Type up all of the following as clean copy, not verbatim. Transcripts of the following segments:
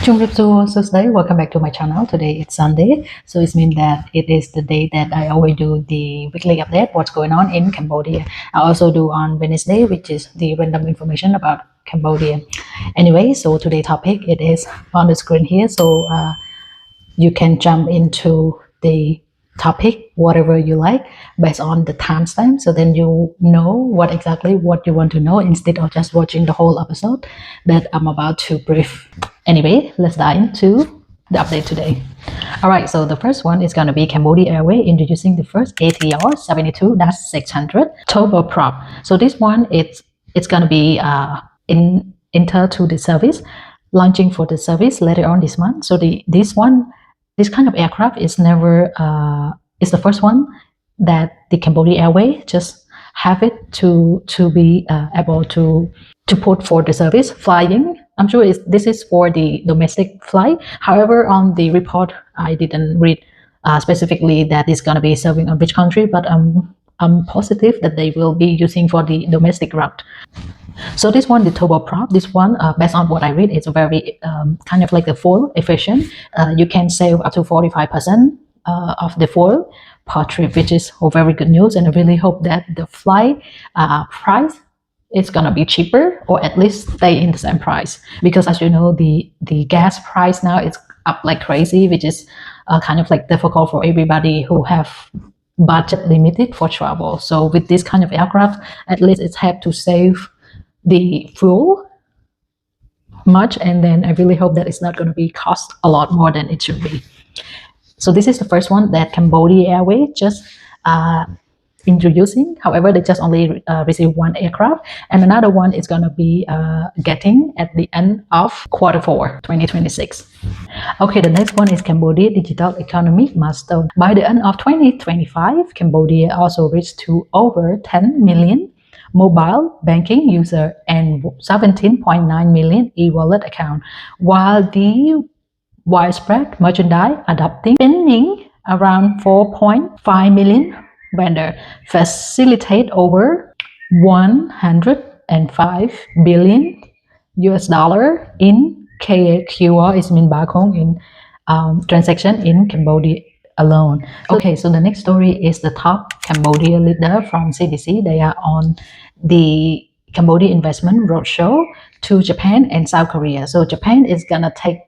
Tuesday. Welcome back to my channel. Today it's Sunday, so it means that it is the day that I always do the weekly update, what's going on in Cambodia. I also do on Wednesday, which is the random information about Cambodia. Anyway, so today's topic, it is on the screen here, so you can jump into the topic whatever you like based on the timestamp, so then you know what you want to know instead of just watching the whole episode that I'm about to brief. Anyway, let's dive into the update today. All right, so the first one is going to be Cambodia Airways introducing the first ATR 72-600 turboprop. So this one, it's going to be enter to the service, launching for the service later on this month. So this kind of aircraft is never is the first one that the Cambodia Airways just have it to be able to put for the service flying. I'm sure this is for the domestic flight. However, on the report, I didn't read specifically that it's going to be serving on which country, but I'm positive that they will be using for the domestic route. So this one, the turboprop, this one, based on what I read, it's very kind of like the fuel efficient. You can save up to 45% of the fuel per trip, which is very good news. And I really hope that the flight price is gonna be cheaper, or at least stay in the same price. Because as you know, the gas price now is up like crazy, which is kind of like difficult for everybody who have budget limited for travel. So with this kind of aircraft, at least it's have to save the fuel much, and then I really hope that it's not going to be cost a lot more than it should be. So this is the first one that Cambodia Airways just introducing. However, they just only received one aircraft, and another one is going to be getting at the end of Q4 2026. Okay, the next one is Cambodia digital economy milestone. By the end of 2025, Cambodia also reached to over 10 million mobile banking user and 17.9 million e-wallet account, while the widespread merchandise adopting, spending around 4.5 million vendor, facilitate over 105 billion US dollar in KHQR, is mean Bakheng in transaction in Cambodia alone. Okay, so the next story is the top Cambodia leader from CDC. They are on the Cambodia investment roadshow to Japan and South Korea. So Japan is gonna take,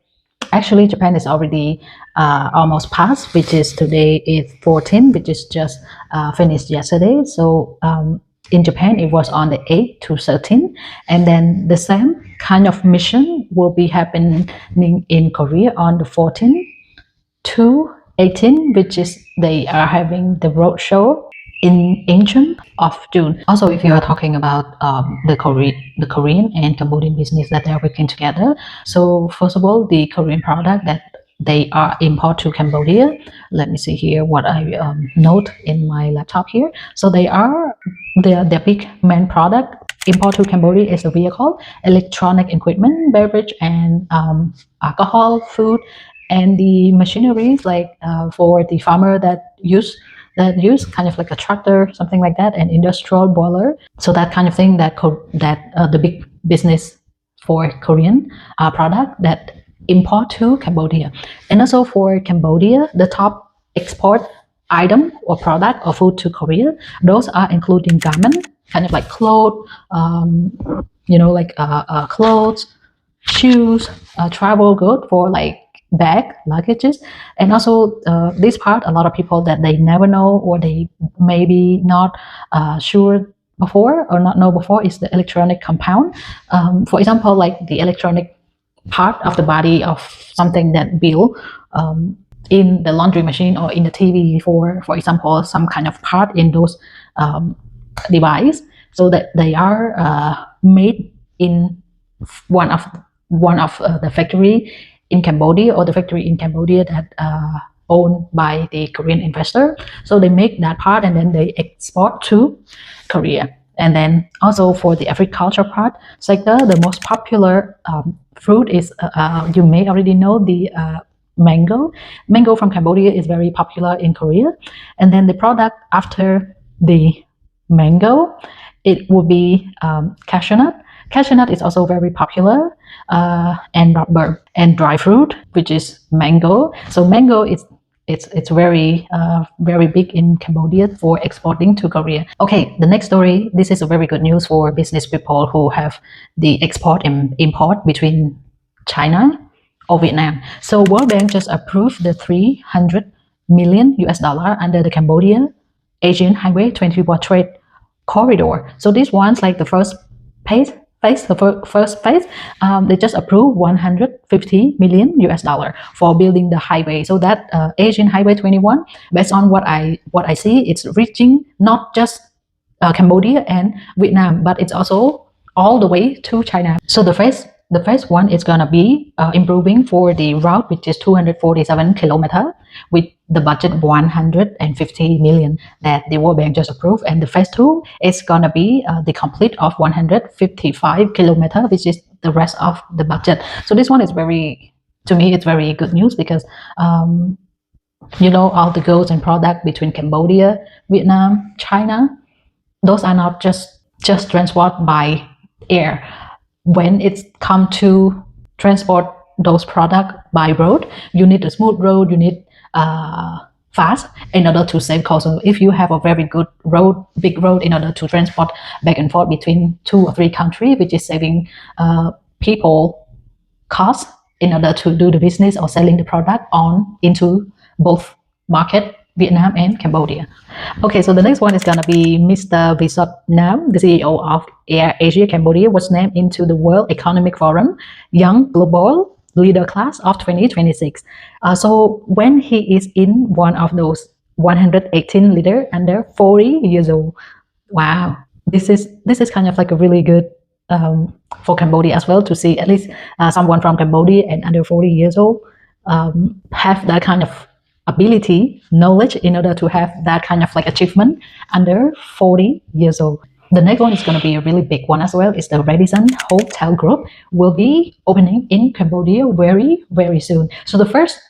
actually Japan is already almost passed, which is today is 14, which is just finished yesterday. So in Japan it was on the 8th to 13, and then the same kind of mission will be happening in Korea on the 14th to 18, which is they are having the roadshow in June of June. Also, if you are talking about the Korean and Cambodian business that they are working together. So first of all, the Korean product that they are import to Cambodia. Let me see here what I note in my laptop here. So their big main product import to Cambodia is a vehicle, electronic equipment, beverage, and alcohol, food, and the machineries like for the farmer that use kind of like a tractor, something like that, and industrial boiler. So that kind of thing that the big business for Korean product that import to Cambodia. And also for Cambodia, the top export item or product or food to Korea, those are including garment, kind of like clothes, clothes, shoes, travel good for like bag, luggages, and also this part, a lot of people that they never know or they maybe not sure before or not know before is the electronic compound. For example, like the electronic part of the body of something that built in the laundry machine or in the TV, for example, some kind of part in those device, so that they are made in one of the factory in Cambodia, or the factory in Cambodia that owned by the Korean investor. So they make that part and then they export to Korea. And then also for the agriculture part sector, the most popular fruit is, you may already know, the mango. Mango from Cambodia is very popular in Korea. And then the product after the mango, it will be cashew nut. Cashew nut is also very popular. and rubber, and dry fruit, which is mango. So mango is it's very very big in Cambodia for exporting to Korea. Okay, the next story. This is a very good news for business people who have the export and import between China or Vietnam. So World Bank just approved the 300 million US dollar under the Cambodia Asian Highway 24 trade corridor. So this one's like the first phase. They just approved 150 million US dollar for building the highway. So that Asian Highway 21, based on what I see, it's reaching not just Cambodia and Vietnam, but it's also all the way to China. So the phase one is gonna be improving for the route, which is 247 kilometer, with the budget 150 million that the World Bank just approved. And the phase two is gonna be the complete of 155 kilometer, which is the rest of the budget. So this one is to me, it's very good news because all the goods and product between Cambodia, Vietnam, China, those are not just transport by air. When it's come to transport those products by road, you need a smooth road, you need fast in order to save cost. So if you have a very good road, big road, in order to transport back and forth between 2 or 3 countries, which is saving people cost in order to do the business or selling the product on into both market, Vietnam and Cambodia. Okay, so the next one is gonna be Mr. Visotnam, the CEO of AirAsia Cambodia, was named into the World Economic Forum Young Global Leader class of 2026. So when he is in one of those 118 leaders under 40 years old, wow, this is kind of like a really good for Cambodia as well, to see at least someone from Cambodia and under 40 years old have that kind of ability, knowledge in order to have that kind of like achievement under 40 years old. The next one is going to be a really big one as well. It's the Radisson Hotel Group will be opening in Cambodia very, very soon. So the first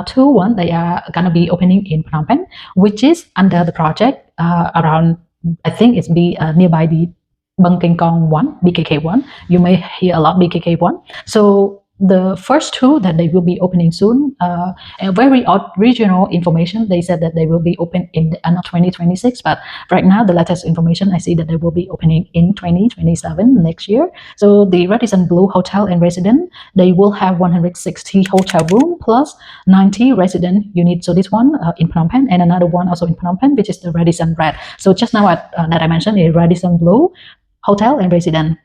two one, they are going to be opening in Phnom Penh, which is under the project around, I think it's be nearby the Bakheng Bayon 1, BKK1. You may hear a lot BKK1. So the first two that they will be opening soon, and very odd regional information, they said that they will be open in the end of 2026, but right now the latest information I see that they will be opening in 2027, next year. So the Radisson Blue Hotel and Residence, they will have 160 hotel room plus 90 resident units. So this one in Phnom Penh, and another one also in Phnom Penh, which is the Radisson Red. So just now that I mentioned, a Radisson Blue Hotel and Residence,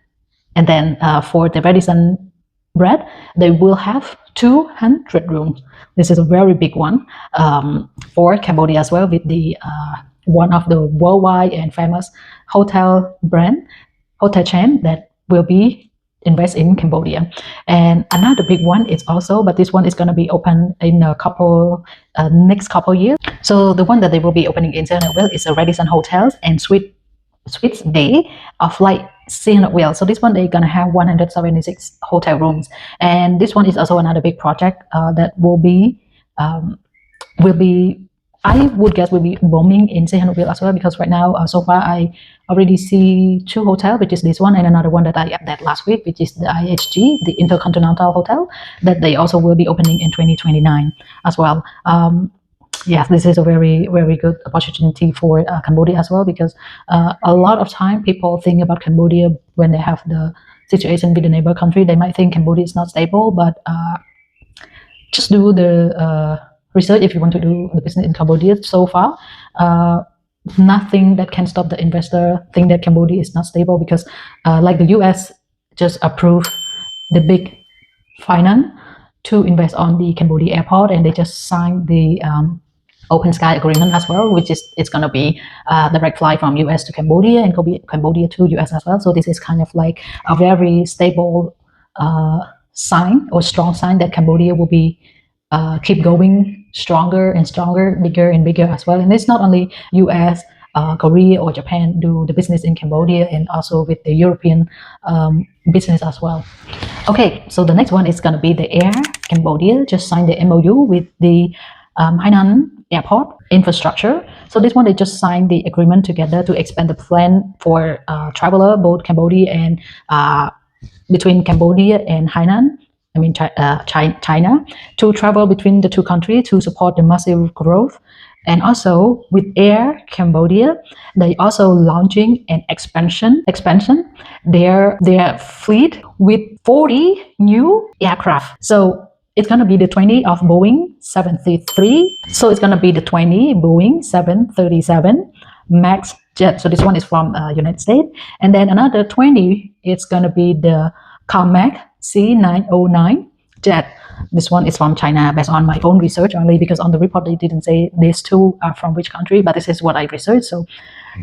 and then for the Radisson Red, they will have 200 rooms. This is a very big one for Cambodia as well, with the one of the worldwide and famous hotel chain that will be invest in Cambodia. And another big one is also, but this one is going to be open in a couple next couple years. So the one that they will be opening in Sihanoukville is a Radisson Hotels and Suites Bay of like Sihanoukville. So this one they're gonna have 176 hotel rooms, and this one is also another big project that will be I would guess will be booming in Sihanoukville as well, because right now so far I already see 2 hotels, which is this one and another one that I updated last week, which is the IHG, the Intercontinental Hotel, that they also will be opening in 2029 as well. Yes, this is a very, very good opportunity for Cambodia as well, because a lot of time people think about Cambodia when they have the situation with the neighbor country. They might think Cambodia is not stable, but just do the research if you want to do the business in Cambodia. So far, nothing that can stop the investor think that Cambodia is not stable, because like the US just approved the big finance to invest on the Cambodia airport, and they just signed the open sky agreement as well, which is it's going to be direct flight from US to Cambodia and Cambodia to US as well. So this is kind of like a very stable sign or strong sign that Cambodia will be keep going stronger and stronger, bigger and bigger as well. And it's not only US, Korea or Japan do the business in Cambodia, and also with the European business as well. Okay, so the next one is going to be the Air Cambodia just signed the MOU with the Hainan Airport infrastructure. So this one, they just signed the agreement together to expand the plan for traveler, both Cambodia and between Cambodia and Hainan, China, to travel between the two countries to support the massive growth. And also with Air Cambodia, they also launching an expansion their fleet with 40 new aircraft. So it's gonna be the 20 of Boeing 733. So it's gonna be the 20 Boeing 737 Max jet. So this one is from United States, and then another 20 it's gonna be the COMAC C909 jet. This one is from China based on my own research only, because on the report they didn't say these two are from which country, but this is what I researched. So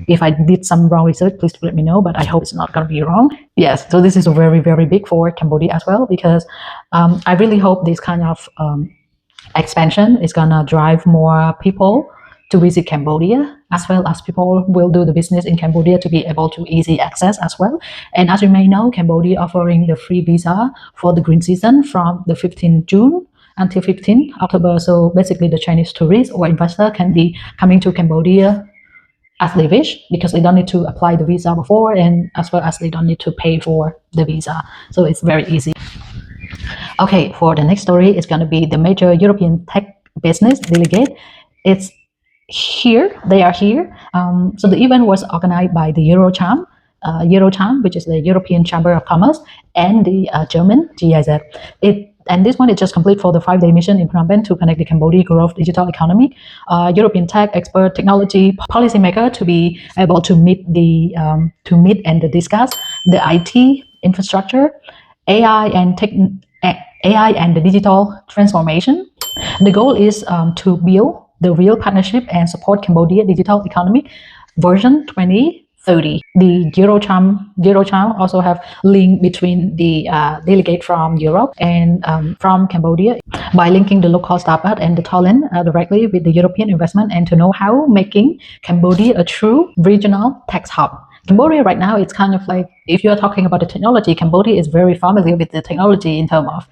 if I did some wrong research, please let me know, but I hope it's not going to be wrong. Yes, so this is very, very big for Cambodia as well, because I really hope this kind of expansion is going to drive more people to visit Cambodia, as well as people will do the business in Cambodia to be able to easy access as well. And as you may know, Cambodia offering the free visa for the green season from the 15th June until 15th October. So basically the Chinese tourists or investor can be coming to Cambodia as they wish, because they don't need to apply the visa before, and as well as they don't need to pay for the visa. So it's very easy. Okay, for the next story, it's going to be the major European tech business delegate. It's here, they are here. So the event was organized by the Eurocharm, which is the European Chamber of Commerce, and the German GIZ. And this one is just complete for the 5-day mission in Phnom Penh to connect the Cambodia growth digital economy, European tech expert, technology policymaker to be able to meet and discuss the IT infrastructure, AI and the digital transformation. The goal is to build the real partnership and support Cambodia digital economy version 2030. The Eurocharm also have link between the delegate from Europe and from Cambodia by linking the local startup and the talent directly with the European investment, and to know how making Cambodia a true regional tech hub. Cambodia right now, it's kind of like, if you're talking about the technology, Cambodia is very familiar with the technology in terms of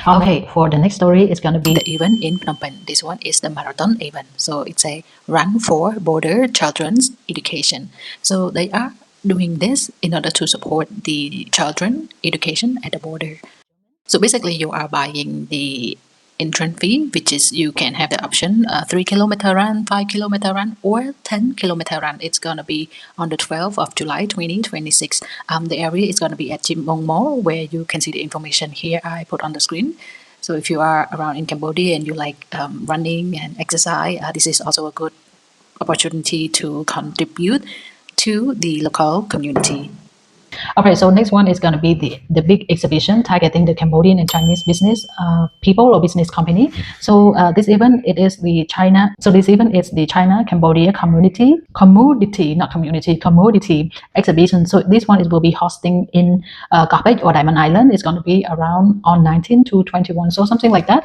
okay, for the next story, it's going to be the event in Phnom Penh. This one is the marathon event. So it's a run for border children's education. So they are doing this in order to support the children education at the border. So basically you are buying the entrance fee, which is you can have the option 3-kilometer run, 5-kilometer run, or 10-kilometer run. It's gonna be on the 12th of July 2026. The area is gonna be at Chim Bong Mall, where you can see the information here I put on the screen. So if you are around in Cambodia and you like running and exercise, this is also a good opportunity to contribute to the local community. Okay, so next one is going to be the big exhibition targeting the Cambodian and Chinese business people or business company. So this event is the China Cambodia commodity exhibition. So this one will be hosting in Pich or Diamond Island. It's going to be around on 19 to 21, so something like that.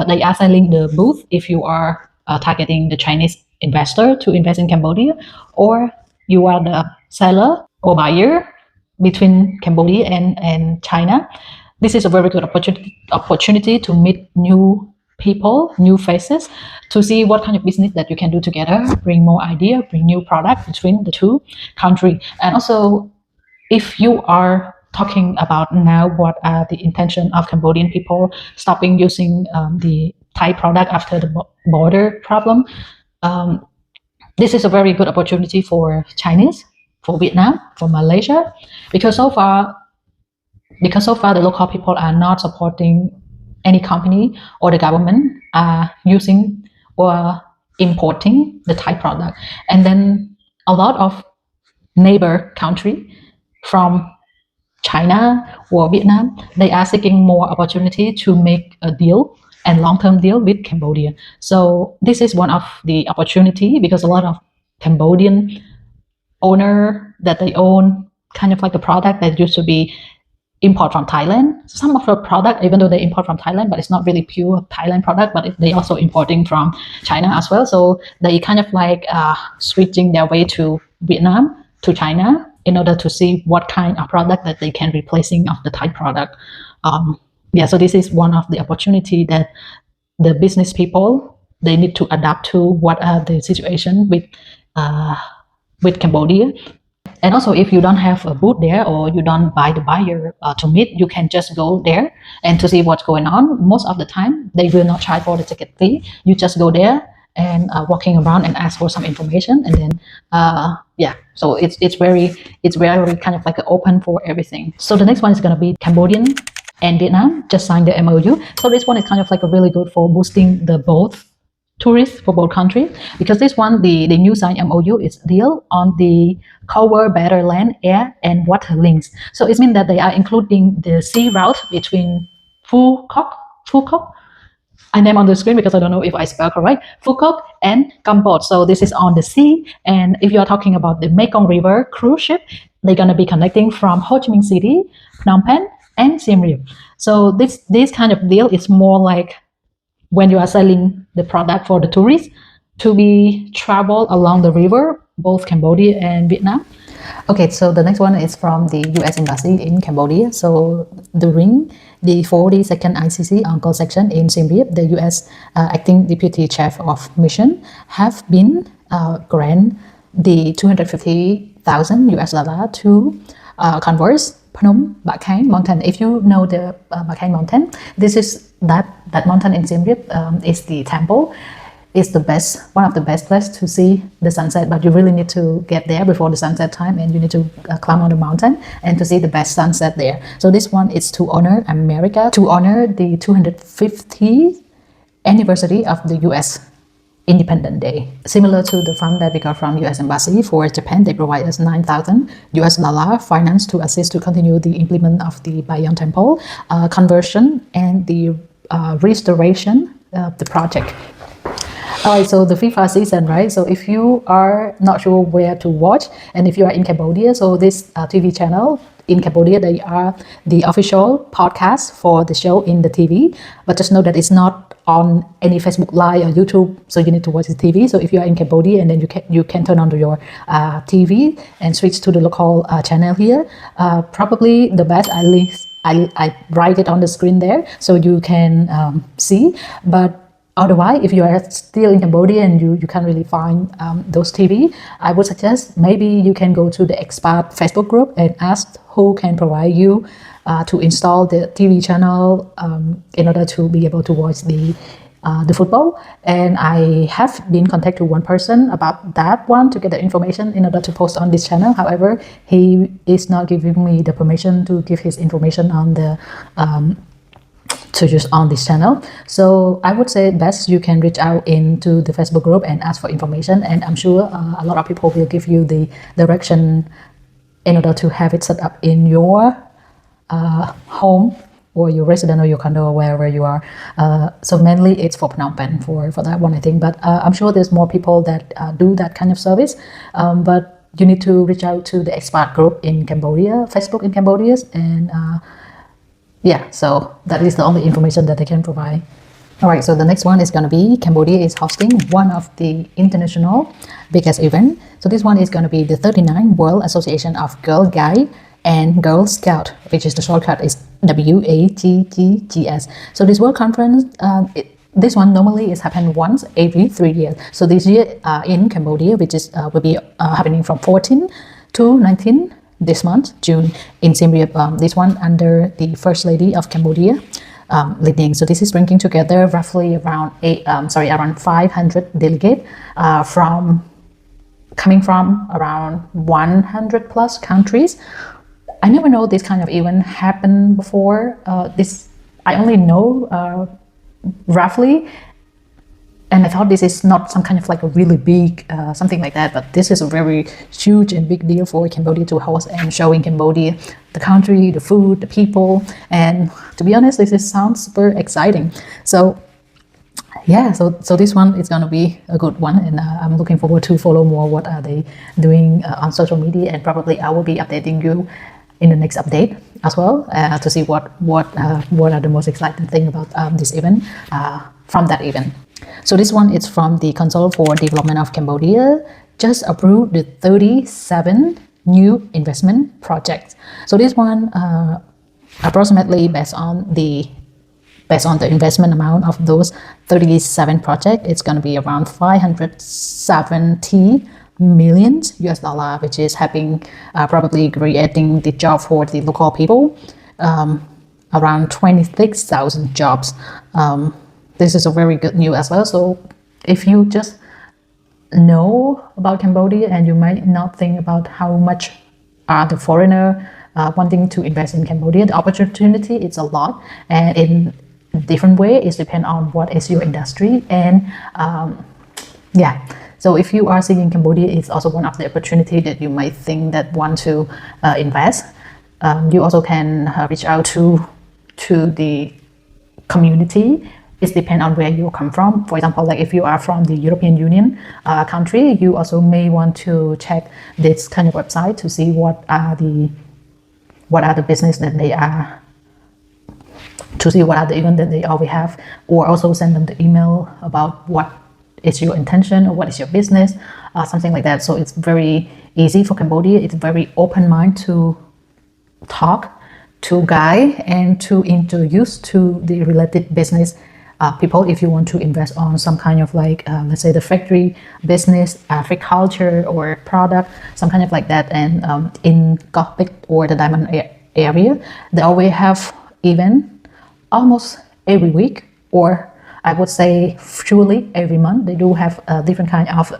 They are selling the booth if you are targeting the Chinese investor to invest in Cambodia, or you are the seller or buyer between Cambodia and China. This is a very good opportunity to meet new people, new faces, to see what kind of business that you can do together, bring more idea, bring new product between the two countries. And also, if you are talking about now what are the intention of Cambodian people stopping using the Thai product after the border problem, this is a very good opportunity for Chinese, for Vietnam, for Malaysia, because so far the local people are not supporting any company or the government using or importing the Thai product. And then a lot of neighbor country from China or Vietnam, they are seeking more opportunity to make a deal and long-term deal with Cambodia. So this is one of the opportunity, because a lot of Cambodian owner that they own kind of like the product that used to be import from Thailand. Some of the product, even though they import from Thailand, but it's not really pure Thailand product, but they also importing from China as well. So they kind of like switching their way to Vietnam, to China, in order to see what kind of product that they can replacing of the Thai product. So this is one of the opportunity that the business people, they need to adapt to what are the situation with Cambodia. And also, if you don't have a booth there or you don't buy the buyer to meet, you can just go there and to see what's going on. Most of the time, they will not charge for the ticket fee. You just go there and walking around and ask for some information, and then yeah. So it's very kind of like open for everything. So the next one is gonna be Cambodian and Vietnam just signed the MOU. So this one is kind of like a really good for boosting the both tourists for both countries, because this one, the new signed MOU is deal on the cover better land, air, and water links. So it means that they are including the sea route between Phu Quoc, I name on the screen because I don't know if I spell correct, Phu Quoc and Kampot. So this is on the sea, and if you are talking about the Mekong River cruise ship, they're gonna be connecting from Ho Chi Minh City, Phnom Penh, and Siem Reap. So this kind of deal is more like when you are selling the product for the tourists to be travel along the river, both Cambodia and Vietnam. Okay, so the next one is from the US Embassy in Cambodia. So during the 42nd ICC on-call section in Siem Reap, the US acting deputy chief of mission have been granted the 250,000 US dollar to converse Phnom Bakheng mountain. If you know the Bakheng mountain, this is that mountain in Siem Reap is the temple. It's the best, one of the best places to see the sunset, but you really need to get there before the sunset time, and you need to climb on the mountain and to see the best sunset there. So this one is to honor America, to honor the 250th anniversary of the US Independent Day. Similar to the fund that we got from US Embassy for Japan, they provide us 9,000 US dollar finance to assist to continue the implement of the Bayon Temple conversion and the restoration of the project. Alright, so the FIFA season, right? So if you are not sure where to watch, and if you are in Cambodia, so this TV channel in Cambodia, they are the official podcast for the show in the TV. But just know that it's not on any Facebook Live or YouTube, so you need to watch the TV. So if you are in Cambodia, and then you can turn on to your TV and switch to the local channel here. Probably the best, at least I write it on the screen there, so you can see. But otherwise, if you are still in Cambodia and you can't really find those TV, I would suggest maybe you can go to the Expat Facebook group and ask who can provide you to install the TV channel in order to be able to watch the football. And I have been contacted to one person about that one to get the information in order to post on this channel. However, he is not giving me the permission to give his information on the to use on this channel. So I would say best you can reach out into the Facebook group and ask for information, and I'm sure a lot of people will give you the direction in order to have it set up in your home or your residence or your condo or wherever you are. So mainly it's for Phnom Penh for that one, I think, but I'm sure there's more people that do that kind of service, but you need to reach out to the Expat group in Cambodia, Facebook in Cambodia, and yeah, so that is the only information that they can provide. All right, so the next one is going to be Cambodia is hosting one of the international biggest event. So this one is going to be the 39th World Association of Girl Guide and Girl Scout, which is the shortcut is WAGGGS. So this World Conference, this one normally is happen once every 3 years. So this year in Cambodia, which is will be happening from 14 to 19 this month, June, in Siem Reap. This one under the First Lady of Cambodia leading. So this is bringing together roughly around around 500 delegates coming from around 100 plus countries. I never know this kind of event happened before. I only know roughly, and I thought this is not some kind of like a really big something like that, but this is a very huge and big deal for Cambodia to host and showing Cambodia, the country, the food, the people, and to be honest, this sounds super exciting. So yeah, so this one is gonna be a good one, and I'm looking forward to follow more what are they doing on social media, and probably I will be updating you in the next update as well to see what are the most exciting thing about this event from that event. So this one is from the Council for Development of Cambodia, just approved the 37 new investment projects. So this one approximately based on the investment amount of those 37 projects, it's going to be around $570 millions US dollar, which is having probably creating the job for the local people, around 26,000 jobs. This is a very good news as well. So if you just know about Cambodia and you might not think about how much are the foreigner wanting to invest in Cambodia, the opportunity is a lot, and in different way. It depends on what is your industry. And yeah, so if you are seeing Cambodia, it's also one of the opportunity that you might think that want to invest. You also can reach out to the community. It depends on where you come from. For example, like if you are from the European Union country, you also may want to check this kind of website to see what are the business that they are, to see what are the events that they already have, or also send them the email about what is your intention or what is your business, something like that. So it's very easy for Cambodia. It's very open mind to talk, to guide, and to introduce to the related business people if you want to invest on some kind of like, let's say the factory business, agriculture or product, some kind of like that. And in Pich or the Diamond area, they always have event almost every week, or I would say surely every month. They do have a different kind of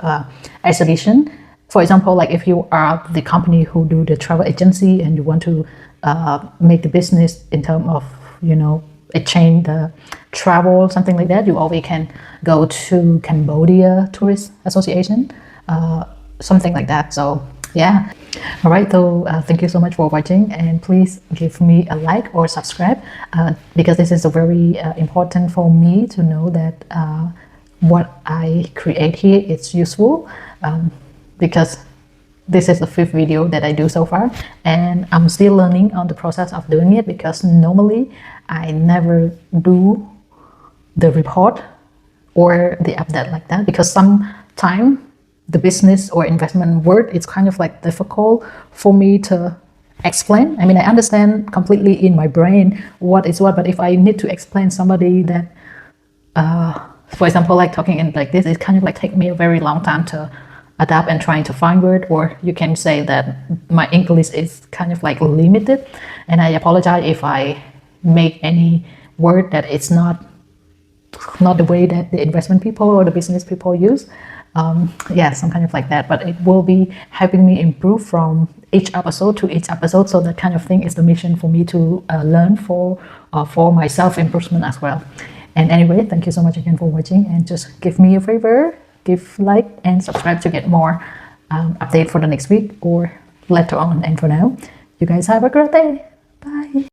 exhibition. For example, like if you are the company who do the travel agency and you want to make the business in terms of, you know, exchange the travel, something like that, you always can go to Cambodia Tourist Association, something like that. So yeah. All right, so thank you so much for watching, and please give me a like or subscribe, because this is a very important for me to know that what I create here is useful, because this is the 5th video that I do so far, and I'm still learning on the process of doing it, because normally I never do the report or the update like that, because sometimes the business or investment word, it's kind of like difficult for me to explain. I mean, I understand completely in my brain what is what, but if I need to explain somebody that, for example, like talking in like this, it kind of like take me a very long time to adapt and trying to find word, or you can say that my English is kind of like limited, and I apologize if I make any word that it's not the way that the investment people or the business people use. Yeah, some kind of like that, but it will be helping me improve from each episode to each episode. So that kind of thing is the mission for me to learn for my self-improvement as well. And anyway, thank you so much again for watching, and just give me a favor, give like and subscribe to get more update for the next week or later on. And for now, you guys have a great day. Bye.